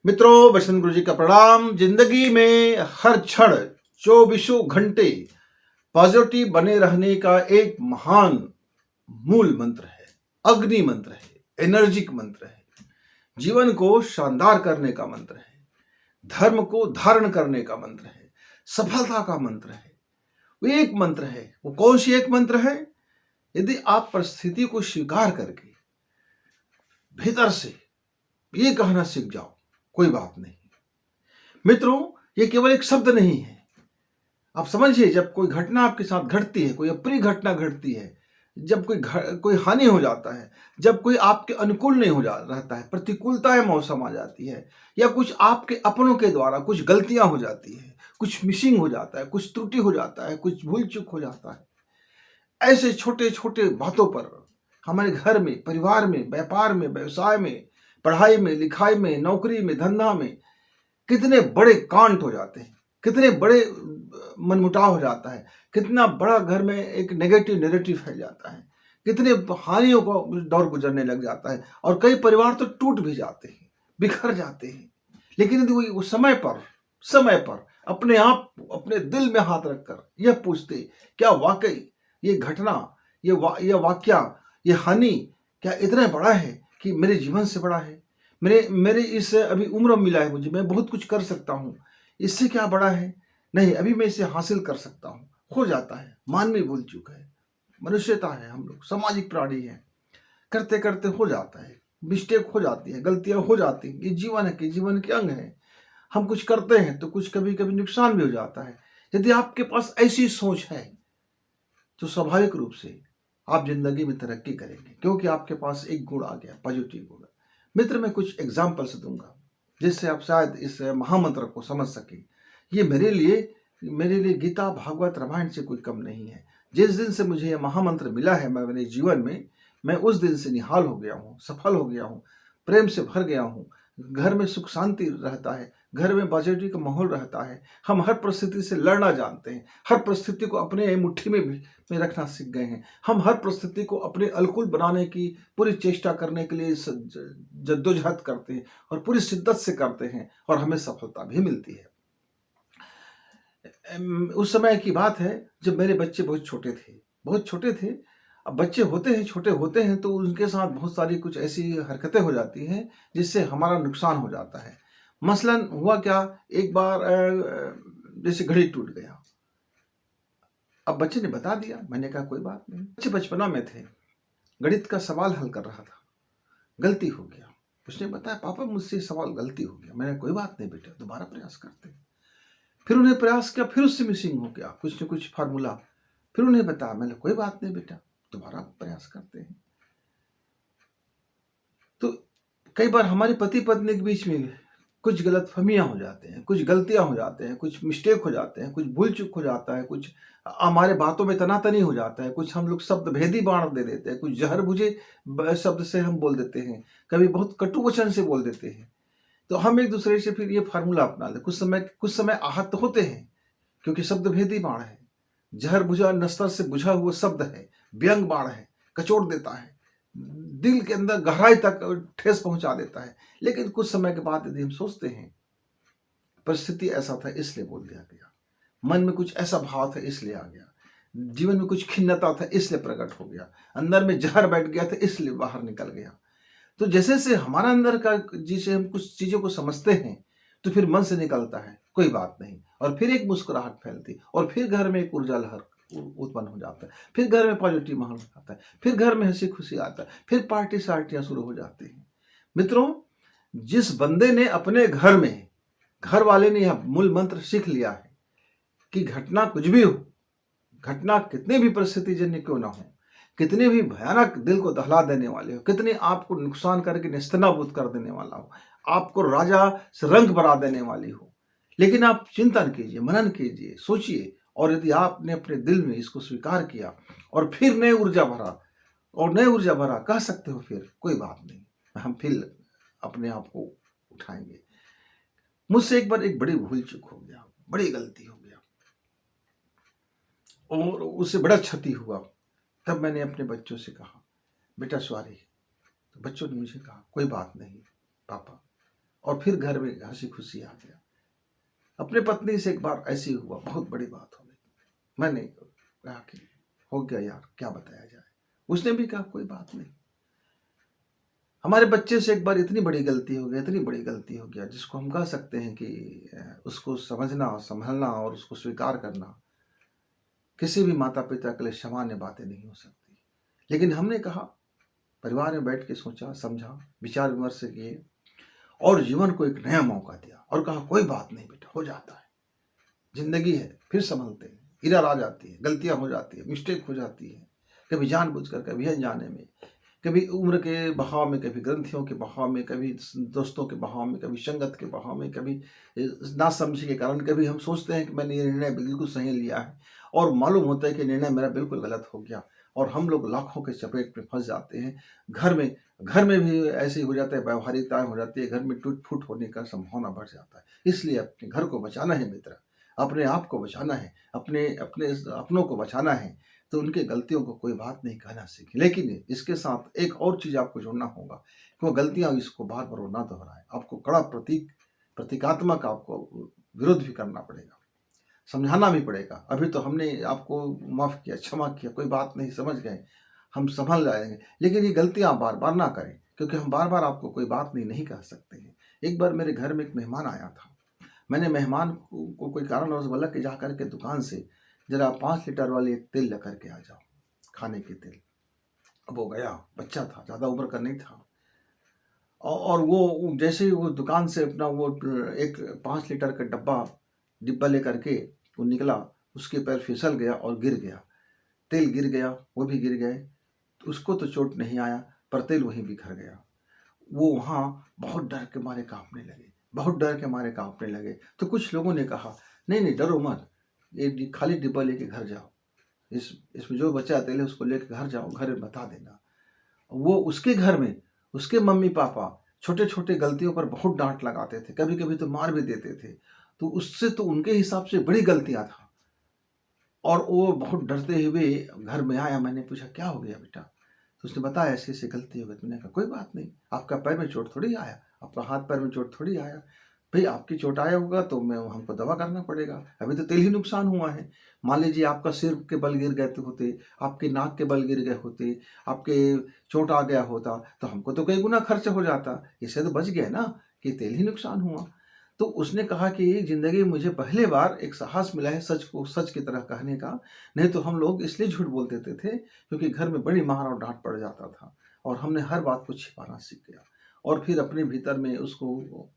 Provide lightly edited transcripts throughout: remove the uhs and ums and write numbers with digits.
मित्रों, बसंत गुरु जी का प्रणाम। जिंदगी में हर क्षण 24 घंटे पॉजिटिव बने रहने का एक महान मूल मंत्र है, अग्नि मंत्र है, एनर्जिक मंत्र है, जीवन को शानदार करने का मंत्र है, धर्म को धारण करने का मंत्र है, सफलता का मंत्र है। वो एक मंत्र है। वो कौन सी एक मंत्र है? यदि आप परिस्थिति को स्वीकार करके भीतर से ये कहना सीख जाओ, कोई बात नहीं। मित्रों, ये केवल एक शब्द नहीं है। आप समझिए, जब कोई घटना आपके साथ घटती है, कोई अप्रिय घटना घटती है, जब कोई हानि हो जाता है, जब कोई आपके अनुकूल नहीं रहता है, प्रतिकूलताएं मौसम आ जाती है, या कुछ आपके अपनों के द्वारा कुछ गलतियां हो जाती है, कुछ मिसिंग हो जाता है, कुछ त्रुटि हो जाता है, कुछ भूल चूक हो जाता है, ऐसे छोटे छोटे बातों पर हमारे घर में, परिवार में, व्यापार में, व्यवसाय में, पढ़ाई में, लिखाई में, नौकरी में, धंधा में कितने बड़े कांड हो जाते हैं, कितने बड़े मनमुटाव हो जाता है, कितना बड़ा घर में एक नेगेटिव नैरेटिव फैल जाता है, कितने हानियों को दौर गुजरने लग जाता है, और कई परिवार तो टूट भी जाते हैं, बिखर जाते हैं। लेकिन यदि वो समय पर अपने आप अपने दिल में हाथ रखकर यह पूछते, क्या वाकई ये घटना, ये वाक्या, ये हानि क्या इतना बड़ा है कि मेरे जीवन से बड़ा है? मेरे इस अभी उम्र मिला है मुझे, मैं बहुत कुछ कर सकता हूँ, इससे क्या बड़ा है? नहीं, अभी मैं इसे हासिल कर सकता हूँ। हो जाता है, मानवीय भूल चूक है, मनुष्यता है, हम लोग सामाजिक प्राणी हैं, करते करते हो जाता है, मिस्टेक हो जाती है, गलतियां हो जाती हैं। ये जीवन है, कि जीवन के अंग है। हम कुछ करते हैं तो कुछ कभी कभी नुकसान भी हो जाता है। यदि आपके पास ऐसी सोच है तो स्वाभाविक रूप से आप जिंदगी में तरक्की करेंगे, क्योंकि आपके पास एक गुण आ गया, पॉजिटिव गुण। मित्र, मैं कुछ एग्जाम्पल्स दूंगा जिससे आप शायद इस महामंत्र को समझ सके। ये मेरे लिए गीता, भागवत, रामायण से कोई कम नहीं है। जिस दिन से मुझे यह महामंत्र मिला है, मैं मेरे जीवन में, मैं उस दिन से निहाल हो गया हूँ, सफल हो गया हूँ, प्रेम से भर गया हूँ। घर में सुख शांति रहता है, घर में पॉजिटिव का माहौल रहता है। हम हर परिस्थिति से लड़ना जानते हैं, हर परिस्थिति को अपने मुट्ठी में रखना सीख गए हैं। हम हर परिस्थिति को अपने अनुकूल बनाने की पूरी चेष्टा करने के लिए जद्दोजहद करते हैं, और पूरी शिद्दत से करते हैं, और हमें सफलता भी मिलती है। उस समय की बात है जब मेरे बच्चे बहुत छोटे थे। अब बच्चे छोटे होते हैं तो उनके साथ बहुत सारी कुछ ऐसी हरकतें हो जाती हैं जिससे हमारा नुकसान हो जाता है। मसलन हुआ क्या, एक बार जैसे घड़ी टूट गया। अब बच्चे ने बता दिया, मैंने कहा कोई बात नहीं। बच्चे बचपना में थे, गणित का सवाल हल कर रहा था, गलती हो गया। उसने बताया, पापा मुझसे सवाल गलती हो गया। मैंने, कोई बात नहीं बेटा, दोबारा प्रयास करते हैं। फिर उन्हें प्रयास किया, फिर उससे मिसिंग हो गया कुछ न कुछ फार्मूला। फिर उन्हें बताया, मैंने, कोई बात नहीं बेटा, दोबारा प्रयास करते हैं। तो कई बार हमारे पति पत्नी के बीच में कुछ गलतफहमियां हो जाते हैं, कुछ गलतियां हो जाते हैं, कुछ मिस्टेक हो जाते हैं, कुछ भूल चूक हो जाता है, कुछ हमारे बातों में तनातनी हो जाता है, कुछ हम लोग शब्द भेदी बाण दे देते हैं, कुछ जहर बुझे शब्द से हम बोल देते हैं, कभी बहुत कटु वचन से बोल देते हैं। तो हम एक दूसरे से फिर ये फार्मूला अपना ले। कुछ समय आहत होते हैं, क्योंकि शब्द भेदी बाण है, जहर बुझा नस्तर से बुझा हुआ शब्द है, व्यंग बाण है, कचोट देता है, दिल के अंदर गहराई तक ठेस पहुंचा देता है। लेकिन कुछ समय के बाद यदि हम सोचते हैं, परिस्थिति ऐसा था इसलिए बोल दिया गया, मन में कुछ ऐसा भाव था इसलिए आ गया, जीवन में कुछ खिन्नता था इसलिए प्रकट हो गया, अंदर में जहर बैठ गया था इसलिए बाहर निकल गया। तो जैसे से हमारा अंदर का, जिसे हम कुछ चीजों को समझते हैं, तो फिर मन से निकलता है, कोई बात नहीं, और फिर एक मुस्कुराहट फैलती, और फिर घर में एक ऊर्जा लहर उत्पन्न हो जाता है, फिर घर में पॉजिटिव माहौल आता है, फिर घर में हंसी खुशी आता है, फिर पार्टी सार्टियां शुरू हो जाती हैं। मित्रों, जिस बंदे ने अपने घर में, घर वाले ने यह मूल मंत्र सीख लिया है कि घटना कुछ भी हो, घटना कितने भी परिस्थितिजन्य क्यों ना हो, कितने भी भयानक दिल को दहला देने वाले हो, कितने आपको नुकसान करके निस्तनाबूद कर देने वाला हो, आपको राजा से रंग बरा देने वाली हो, लेकिन आप चिंतन कीजिए, मनन कीजिए, सोचिए, और यदि आपने अपने दिल में इसको स्वीकार किया और फिर नई ऊर्जा भरा, कह सकते हो फिर कोई बात नहीं, हम फिर अपने आप को उठाएंगे। मुझसे एक बार एक बड़ी भूल चूक हो गया, बड़ी गलती हो गया, और उससे बड़ा क्षति हुआ। तब मैंने अपने बच्चों से कहा, बेटा सॉरी। तो बच्चों ने मुझे कहा, कोई बात नहीं पापा। और फिर घर में हंसी खुशी आ गया। अपने पत्नी से एक बार ऐसे ही हुआ, बहुत बड़ी बात हो गई। मैंने कहा कि हो गया यार, क्या बताया जाए। उसने भी कहा कोई बात नहीं। हमारे बच्चे से एक बार इतनी बड़ी गलती हो गई, इतनी बड़ी गलती हो गया, जिसको हम कह सकते हैं कि उसको समझना, संभलना और उसको स्वीकार करना किसी भी माता पिता के लिए सामान्य बातें नहीं हो सकती। लेकिन हमने कहा, परिवार में बैठ के सोचा, समझा, विचार विमर्श किए और जीवन को एक नया मौका दिया और कहा कोई बात नहीं बेटा, हो जाता है, जिंदगी है, फिर संभलते हैं, इधर आ जाती है, गलतियां हो जाती है, मिस्टेक हो जाती है, कभी जानबूझकर, कभी अनजाने में, कभी उम्र के बहाव में, कभी ग्रंथियों के बहाव में, कभी दोस्तों के बहाव में, कभी संगत के बहाव में, कभी नासमझी के कारण, कभी हम सोचते हैं कि मैंने ये निर्णय बिल्कुल सही लिया है और मालूम होता है कि निर्णय मेरा बिल्कुल गलत हो गया और हम लोग लाखों के चपेट में फंस जाते हैं। घर में भी ऐसे ही हो जाता है, व्यावहारिकताएं हो जाती है, घर में टूट फूट होने का संभावना बढ़ जाता है। इसलिए अपने घर को बचाना है मित्र, अपने आप को बचाना है, अपने अपने अपनों को बचाना है, तो उनकी गलतियों को कोई बात नहीं कहना सीखें। लेकिन इसके साथ एक और चीज़ आपको जोड़ना होगा कि वो गलतियाँ इसको बार-बार वो ना दोहराएँ। आपको कड़ा प्रतीकात्मक आपको विरोध भी करना पड़ेगा, समझाना भी पड़ेगा। अभी तो हमने आपको माफ़ किया, क्षमा किया, कोई बात नहीं, समझ गए, हम सँभल जाएँगे। लेकिन ये गलतियाँ बार-बार ना करें, क्योंकि हम बार-बार आपको कोई बात नहीं कह सकते हैं। एक बार मेरे घर में एक मेहमान आया था। मैंने मेहमान को कोई कारणवश बोला कि जा कर के दुकान से ज़रा 5 लीटर वाली तेल लेकर के आ जाओ, खाने के तेल। अब वो गया, बच्चा था, ज़्यादा उम्र का नहीं था। और वो जैसे ही वो दुकान से अपना वो एक 5 लीटर का डिब्बा लेकर के वो निकला, उसके पैर फिसल गया और गिर गया। तेल गिर गया, वो भी गिर गए। तो उसको तो चोट नहीं आया, पर तेल वहीं बिखर गया। वो वहाँ बहुत डर के मारे काँपने लगे, बहुत डर के मारे काँपने लगे। तो कुछ लोगों ने कहा, नहीं नहीं डरो मत, ये खाली डिब्बा लेके घर जाओ, इसमें जो बचा तेल है उसको लेके घर जाओ, घर में बता देना। वो उसके घर में उसके मम्मी पापा छोटे छोटे गलतियों पर बहुत डांट लगाते थे, कभी कभी तो मार भी देते थे। तो उससे तो उनके हिसाब से बड़ी गलतियां था। और वो बहुत डरते हुए घर में आया। मैंने पूछा क्या हो गया बेटा। तो उसने बताया ऐसी ऐसी गलती हो गई। मैंने कहा कोई बात नहीं, आपका पैर में चोट थोड़ी आया, आपका हाथ पैर में चोट थोड़ी आया। भाई आपकी चोट आया होगा तो मैं हमको दवा करना पड़ेगा, अभी तो तेल ही नुकसान हुआ है। मान लीजिए आपका सिर के बल गिर गए तो होते, आपके नाक के बल गिर गए होते, आपके चोट आ गया होता तो हमको तो कई गुना खर्च हो जाता। इससे तो बच गया ना कि तेल ही नुकसान हुआ। तो उसने कहा कि ज़िंदगी में मुझे पहली बार एक साहस मिला है सच को सच की तरह कहने का। नहीं तो हम लोग इसलिए झूठ बोल देते थे क्योंकि घर में बड़ी मार और डाँट पड़ जाता था और हमने हर बात को छिपाना सीख गया और फिर अपने भीतर में उसको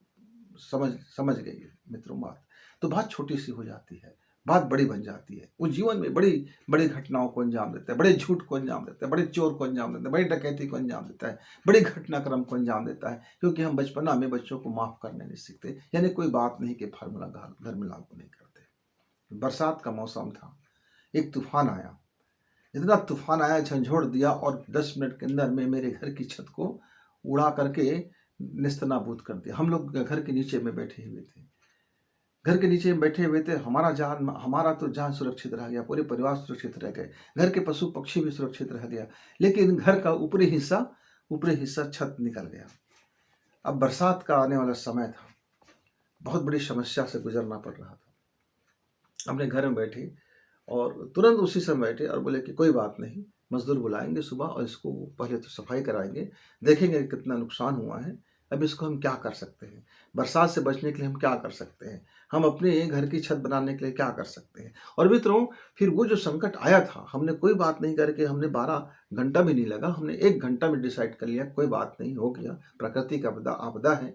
समझ समझ गई मित्रों बात। तो बात छोटी-सी हो जाती है, बात बड़ी बन जाती है। वो जीवन में बड़ी बड़ी घटनाओं को अंजाम देता है, बड़े झूठ को अंजाम देता है, बड़े चोर को अंजाम देता है, बड़ी डकैती को अंजाम देता है, बड़ी घटनाक्रम को अंजाम देता है, क्योंकि हम बचपना में बच्चों को माफ़ करने नहीं सीखते। यानी कोई बात नहीं कि फ़ॉर्मूला घर में लागू नहीं करते। बरसात का मौसम था, एक तूफ़ान आया, इतना तूफ़ान आया, झंझोड़ दिया और 10 मिनट के अंदर में मेरे घर की छत को उड़ा करके नेस्तनाबूद कर दिया। हम लोग घर के नीचे में बैठे हुए थे। घर के नीचे बैठे हुए थे, हमारा तो जान सुरक्षित रह गया, पूरे परिवार सुरक्षित रह गए, घर के पशु पक्षी भी सुरक्षित रह गया, लेकिन घर का ऊपरी हिस्सा छत निकल गया। अब बरसात का आने वाला समय था, बहुत बड़ी समस्या से गुजरना पड़ रहा था। अपने घर में बैठे और तुरंत उसी समय बैठे और बोले कि कोई बात नहीं, मजदूर बुलाएंगे सुबह और इसको पहले तो सफाई कराएंगे, देखेंगे कितना नुकसान हुआ है, अब इसको हम क्या कर सकते हैं, बरसात से बचने के लिए हम क्या कर सकते हैं, हम अपने घर की छत बनाने के लिए क्या कर सकते हैं। और मित्रों, फिर वो जो संकट आया था, हमने कोई बात नहीं करके, हमने 12 घंटा भी नहीं लगा, हमने 1 घंटा में डिसाइड कर लिया कोई बात नहीं, हो गया, प्रकृति का आपदा है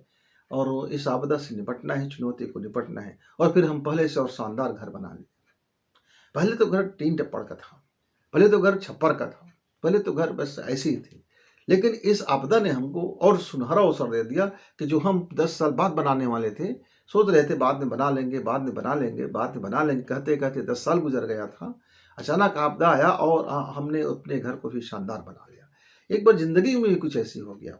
और इस आपदा से निपटना है, चुनौती को निपटना है। और फिर हम पहले से और शानदार घर बना लिए। पहले तो घर टीन टप्पड़ का था, पहले तो घर छप्पर का था, पहले तो घर बस ऐसी ही थी। लेकिन इस आपदा ने हमको और सुनहरा अवसर दे दिया कि जो हम 10 साल बाद बनाने वाले थे, सोच रहे थे बाद में बना लेंगे, बाद में बना लेंगे, बाद में बना लेंगे, कहते-कहते 10 साल गुज़र गया था। अचानक आपदा आया और हमने अपने घर को भी शानदार बना लिया। एक बार ज़िंदगी में भी कुछ ऐसे हो गया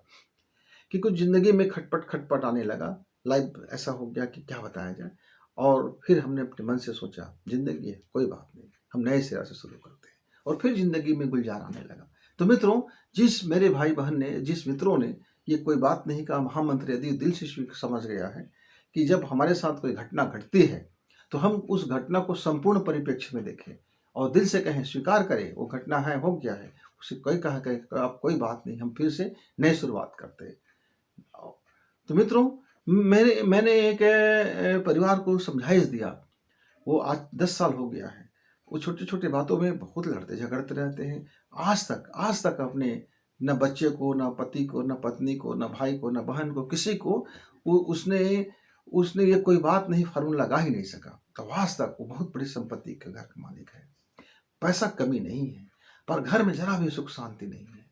कि कुछ ज़िंदगी में खटपट आने लगा, लाइफ़ ऐसा हो गया कि क्या बताया जाए। और फिर हमने अपने मन से सोचा ज़िंदगी है, कोई बात नहीं, हम नए सिरा से शुरू करते हैं और फिर जिंदगी में गुलजार आने लगा। तो मित्रों, जिस मेरे भाई बहन ने, जिस मित्रों ने ये कोई बात नहीं का महामंत्र यदि दिल से समझ गया है कि जब हमारे साथ कोई घटना घटती है तो हम उस घटना को संपूर्ण परिप्रेक्ष्य में देखें और दिल से कहें, स्वीकार करें, वो घटना है, हो गया है, उसे कोई कहा कि आप कोई बात नहीं, हम फिर से नई शुरुआत करते हैं। तो मित्रों, मैंने एक परिवार को समझाइश दिया, वो आज 10 साल हो गया है। वो छोटी छोटी बातों में बहुत लड़ते झगड़ते रहते हैं। आज तक अपने न बच्चे को, न पति को, न पत्नी को, न भाई को, न बहन को, किसी को उसने ये कोई बात नहीं, फार्मूला लगा ही नहीं सका। तो आज तक वो बहुत बड़ी संपत्ति के घर का मालिक है। पैसा कमी नहीं है, पर घर में जरा भी सुख शांति नहीं है।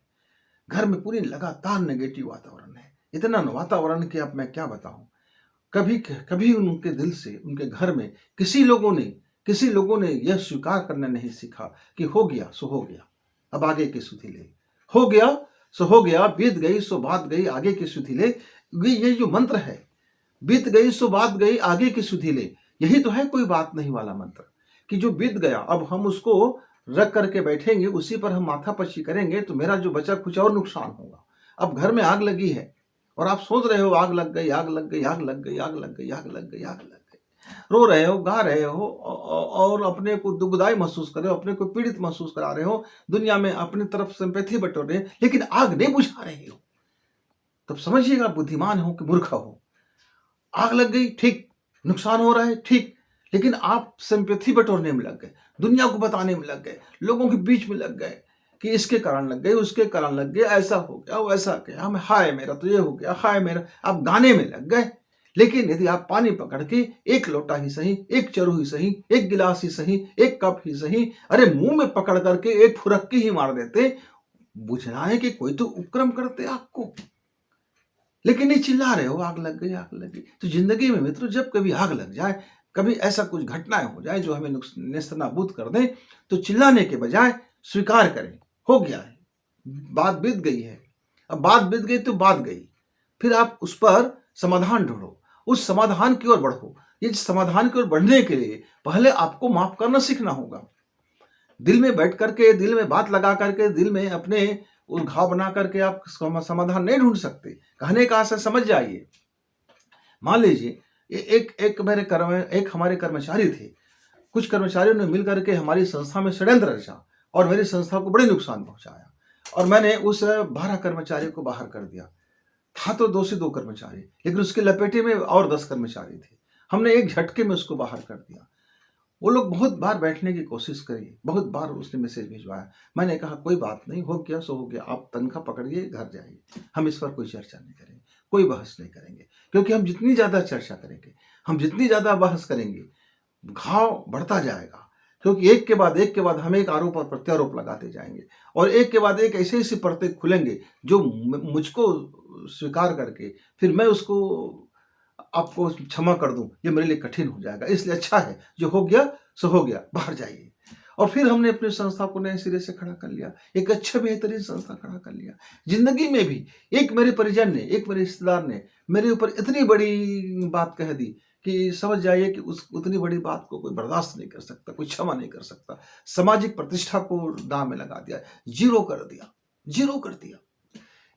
घर में पूरी लगातार नेगेटिव वातावरण है। इतना वातावरण कि अब मैं क्या बताऊं। कभी उनके दिल से, उनके घर में किसी लोगों ने यह स्वीकार करना नहीं सीखा कि हो गया सो हो गया, अब आगे की सुधि ले। हो गया सो हो गया, बीत गई सो बात गई, आगे की सुधि ले। ये जो मंत्र है, बीत गई सो बात गई, आगे की सुधि ले, यही तो है कोई बात नहीं वाला मंत्र। कि जो बीत गया अब हम उसको रख करके बैठेंगे, उसी पर हम माथापच्ची करेंगे तो मेरा जो बचा कुछ और नुकसान होगा। अब घर में आग लगी है और आप सोच रहे हो आग लग गई, आग लग गई, आग लग गई, आग लग गई, आग लग गई, आग लग गई, रो रहे हो, गा रहे हो और अपने को दुखदाई महसूस कर रहे हो, अपने को पीड़ित महसूस करा रहे हो, दुनिया में अपनी तरफ सिंपैथी बटोर रहे हैं, लेकिन आग नहीं बुझा रहे हो। तब समझिएगा बुद्धिमान हो कि मूर्ख हो। आग लग गई, ठीक, नुकसान हो रहा है, ठीक, लेकिन आप सिंपैथी बटोरने में लग गए, दुनिया को बताने में लग गए, लोगों के बीच में लग गए कि इसके कारण लग गए, उसके कारण लग गए, ऐसा हो गया, वैसा क्या, हम हाय मेरा तो ये हो गया, हाय मेरा, आप गाने में लग गए। लेकिन यदि आप पानी पकड़ के एक लोटा ही सही, एक चरु ही सही, एक गिलास ही सही, एक कप ही सही, अरे मुंह में पकड़ करके एक फुरक्की ही मार देते, बुझाने के कोई तो उपक्रम करते आपको। लेकिन नहीं, चिल्ला रहे हो आग लग गई, आग लग गई। तो जिंदगी में मित्रों, जब कभी आग लग जाए, कभी ऐसा कुछ घटनाएं हो जाए जो हमें नेस्तनाबूद कर दे, तो चिल्लाने के बजाय स्वीकार करें, हो गया है, बात बीत गई है, अब बात बीत गई तो बात गई, फिर आप उस पर समाधान ढूंढो, उस समाधान की ओर बढ़ो। ये समाधान की ओर बढ़ने के लिए पहले आपको माफ करना सीखना होगा। दिल में बैठ करके, दिल में बात लगा करके, दिल में अपने उस घाव बना करके आप समाधान नहीं ढूंढ सकते। कहने का आशय समझ जाइए। मान लीजिए एक हमारे कर्मचारी थे, कुछ कर्मचारियों ने मिलकर के हमारी संस्था में षड्यंत्र रचा और मेरी संस्था को बड़े नुकसान पहुंचाया, और मैंने उस 12 कर्मचारी को बाहर कर दिया। था तो 2 से 2 कर्मचारी, लेकिन उसके लपेटे में और 10 कर्मचारी थे। हमने एक झटके में उसको बाहर कर दिया। वो लोग बहुत बार बैठने की कोशिश करी, बहुत बार उसने मैसेज भिजवाया। मैंने कहा कोई बात नहीं, हो गया सो हो गया, आप तनख्वाह पकड़िए, घर जाइए, हम इस पर कोई चर्चा नहीं करेंगे, कोई बहस नहीं करेंगे, क्योंकि हम जितनी ज़्यादा चर्चा करेंगे, हम जितनी ज़्यादा बहस करेंगे, घाव बढ़ता जाएगा। क्योंकि एक के बाद हम एक आरोप और प्रत्यारोप लगाते जाएंगे, और एक के बाद एक ऐसे ऐसे परतें खुलेंगे जो मुझको स्वीकार करके फिर मैं उसको आपको क्षमा कर दूं, ये मेरे लिए कठिन हो जाएगा। इसलिए अच्छा है, जो हो गया सो हो गया, बाहर जाइए। और फिर हमने अपनी संस्था को नए सिरे से खड़ा कर लिया, एक अच्छा बेहतरीन संस्था खड़ा कर लिया। जिंदगी में भी एक मेरे परिजन ने, एक मेरे रिश्तेदार ने मेरे ऊपर इतनी बड़ी बात कह दी कि समझ जाइए कि उस उतनी बड़ी बात को कोई बर्दाश्त नहीं कर सकता, कोई क्षमा नहीं कर सकता। सामाजिक प्रतिष्ठा को दांव में लगा दिया, जीरो कर दिया।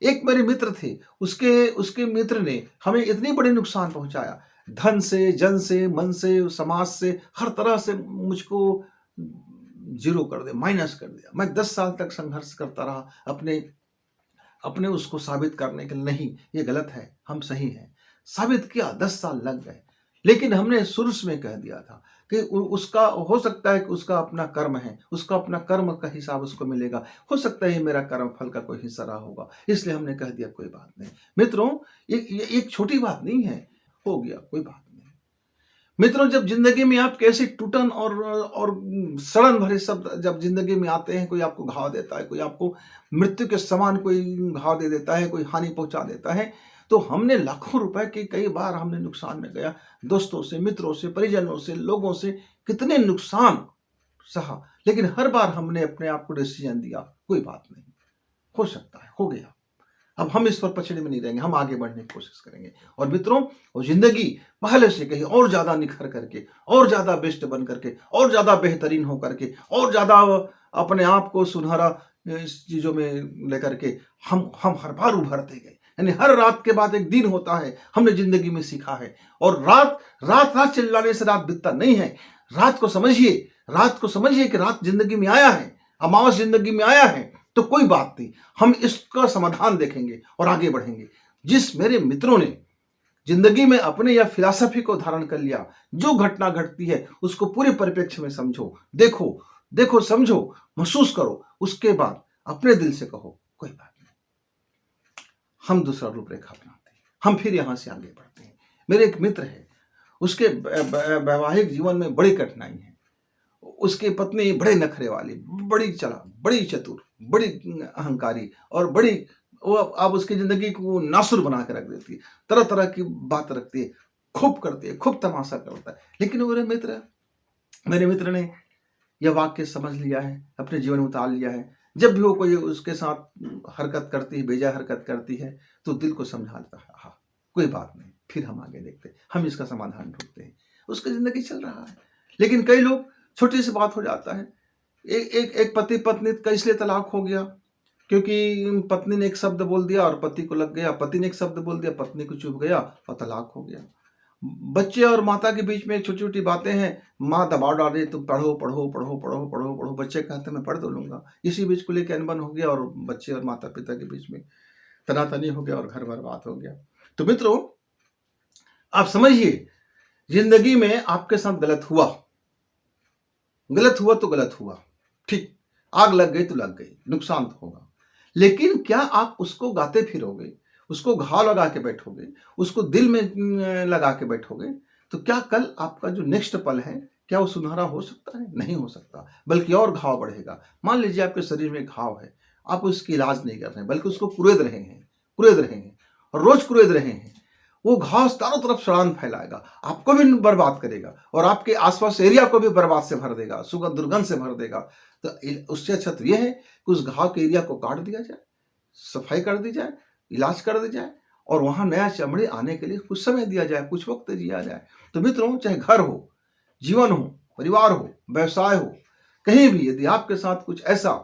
एक मेरे मित्र थे, उसके मित्र ने हमें इतनी बड़ी नुकसान पहुंचाया, धन से, जन से, मन से, समाज से, हर तरह से मुझको जीरो कर दिया, माइनस कर दिया। मैं 10 साल तक संघर्ष करता रहा अपने उसको साबित करने के लिए, नहीं ये गलत है, हम सही हैं। साबित किया, 10 साल लग गए, लेकिन हमने शुरू में कह दिया था कि उसका हो सकता है कि उसका अपना कर्म है, उसका अपना कर्म का हिसाब उसको मिलेगा, हो सकता है मेरा कर्म फल का कोई हिस्सा रहा होगा, इसलिए हमने कह दिया कोई बात नहीं। मित्रों, ये एक छोटी बात नहीं है, हो गया कोई बात नहीं। मित्रों, जब जिंदगी में आप कैसे टूटन और सड़न भरे शब्द जब जिंदगी में आते हैं, कोई आपको घाव देता है, कोई आपको मृत्यु के समान कोई घाव दे देता है, कोई हानि पहुंचा देता है, तो हमने लाखों रुपए के कई बार हमने नुकसान में गया, दोस्तों से, मित्रों से, परिजनों से, लोगों से कितने नुकसान सहा, लेकिन हर बार हमने अपने आप को डिसीजन दिया, कोई बात नहीं, हो सकता है, हो गया, अब हम इस पर पछड़े में नहीं रहेंगे, हम आगे बढ़ने की कोशिश करेंगे। और मित्रों, वो जिंदगी पहले से कहीं और ज्यादा निखर करके, और ज्यादा बेस्ट बन करके, और ज्यादा बेहतरीन हो करके, और ज्यादा अपने आप को सुनहरा इस चीज़ों में लेकर के हम हर बार उभरते गए। यानी हर रात के बाद एक दिन होता है, हमने ज़िंदगी में सीखा है। और रात चिल्लाने से रात बीतता नहीं है। रात को समझिए कि रात ज़िंदगी में आया है, अमावस ज़िंदगी में आया है, तो कोई बात नहीं, हम इसका समाधान देखेंगे और आगे बढ़ेंगे। जिस मेरे मित्रों ने जिंदगी में अपने या फिलॉसफी को धारण कर लिया, जो घटना घटती है उसको पूरे परिप्रेक्ष्य में समझो, देखो, समझो, महसूस करो, उसके बाद अपने दिल से कहो कोई बात नहीं, हम दूसरा रूपरेखा अपनाते हैं, हम फिर यहां से आगे बढ़ते हैं। मेरे एक मित्र है, उसके वैवाहिक जीवन में बड़ी कठिनाई है। उसकी पत्नी बड़े नखरे वाली, बड़ी चालाक, बड़ी चतुर, बड़ी अहंकारी और बड़ी, वो अब उसकी ज़िंदगी को नासुर बना के रख देती है। तरह-तरह की बात रखती है, खूब करती है, खूब तमाशा करता है। लेकिन मेरे मित्र ने यह वाक्य समझ लिया है, अपने जीवन में उतार लिया है। जब भी वो कोई उसके साथ हरकत करती है, बेजा हरकत करती है, तो दिल को समझा लेता है, हाँ, कोई बात नहीं, फिर हम आगे देखते हैं, हम इसका समाधान ढूँढते हैं। उसकी ज़िंदगी चल रहा है। लेकिन कई लोग, छोटी सी बात हो जाता है, एक पति पत्नी का इसलिए तलाक हो गया क्योंकि पत्नी ने एक शब्द बोल दिया और पति को लग गया, पति ने एक शब्द बोल दिया, पत्नी को चुभ गया और तलाक हो गया। बच्चे और माता के बीच में छोटी छोटी बातें हैं, माँ दबाव डाल रही, तुम पढ़ो पढ़ो पढ़ो पढ़ो पढ़ो पढ़ो, बच्चे कहते हैं मैं पढ़ तो लूंगा। इसी बीच को लेकर अनबन हो गया और बच्चे और माता पिता के बीच में तनातनी हो गया और घर बर्बाद हो गया। तो मित्रों, आप समझिए, जिंदगी में आपके साथ गलत हुआ तो गलत हुआ, ठीक, आग लग गई तो लग गई, नुकसान तो होगा। लेकिन क्या आप उसको गाते फिरोगे, उसको घाव लगा के बैठोगे, उसको दिल में लगा के बैठोगे, तो क्या कल आपका जो नेक्स्ट पल है, क्या वो सुनहरा हो सकता है? नहीं हो सकता, बल्कि और घाव बढ़ेगा। मान लीजिए आपके शरीर में घाव है, आप उसकी इलाज नहीं कर रहे हैं, बल्कि उसको कुरेद रहे हैं और रोज कुरेद रहे हैं। वो घाव चारों तरफ सड़ान फैलाएगा, आपको भी बर्बाद करेगा और आपके आसपास एरिया को भी बर्बाद से भर देगा, सुगंध दुर्गंध से भर देगा। तो उससे अच्छा तो यह है कि उस घाव के एरिया को काट दिया जाए, सफाई कर दी जाए, इलाज कर दी जाए और वहां नया चमड़ी आने के लिए कुछ समय दिया जाए, कुछ वक्त दिया जाए। तो मित्रों, चाहे घर हो, जीवन हो, परिवार हो, व्यवसाय हो, कहीं भी यदि आपके साथ कुछ ऐसा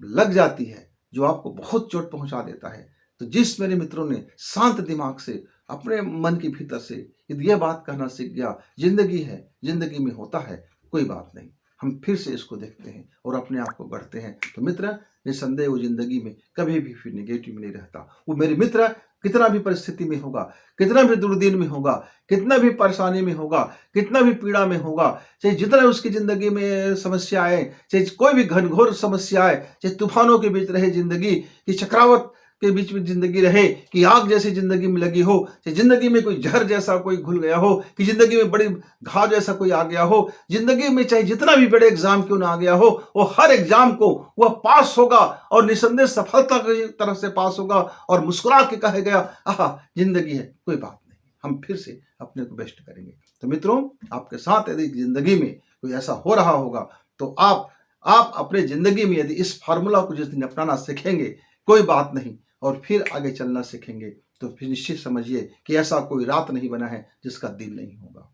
लग जाती है जो आपको बहुत चोट पहुंचा देता है, तो जिस मेरे मित्रों ने शांत दिमाग से अपने मन के भीतर से यदि यह बात कहना सीख गया, जिंदगी है, जिंदगी में होता है, कोई बात नहीं, हम फिर से इसको देखते हैं और अपने आप को गढ़ते हैं, तो मित्र, निसंदेह वो जिंदगी में कभी भी फिर निगेटिव नहीं रहता। वो मेरे मित्र कितना भी परिस्थिति में होगा, कितना भी दुर्दिन में होगा, कितना भी परेशानी में होगा, कितना भी पीड़ा में होगा, चाहे जितना उसकी जिंदगी में समस्या आए, चाहे कोई भी घनघोर समस्या आए, चाहे तूफानों के बीच रहे जिंदगी, कि चक्रावत के बीच में जिंदगी रहे, कि आग जैसी जिंदगी में लगी हो, चाहे जिंदगी में कोई जहर जैसा कोई घुल गया हो, कि जिंदगी में बड़ी घाव जैसा कोई आ गया हो, जिंदगी में चाहे जितना भी बड़े एग्जाम क्यों ना आ गया हो, वो हर एग्जाम को वह पास होगा और निसंदेह सफलता की तरफ से पास होगा और मुस्कुरा के कहेगा, आहा, जिंदगी है, कोई बात नहीं, हम फिर से अपने को बेस्ट करेंगे। तो मित्रों, आपके साथ यदि जिंदगी में कोई ऐसा हो रहा होगा, तो आप अपने जिंदगी में यदि इस फार्मूला को जिस दिन अपनाना सीखेंगे, कोई बात नहीं, और फिर आगे चलना सीखेंगे, तो फिर निश्चित समझिए कि ऐसा कोई रात नहीं बना है जिसका दिन नहीं होगा,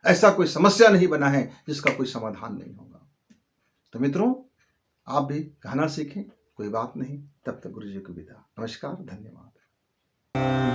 ऐसा कोई समस्या नहीं बना है जिसका कोई समाधान नहीं होगा। तो मित्रों, आप भी कहना सीखें, कोई बात नहीं। तब तक गुरु जी को विदा। नमस्कार, धन्यवाद।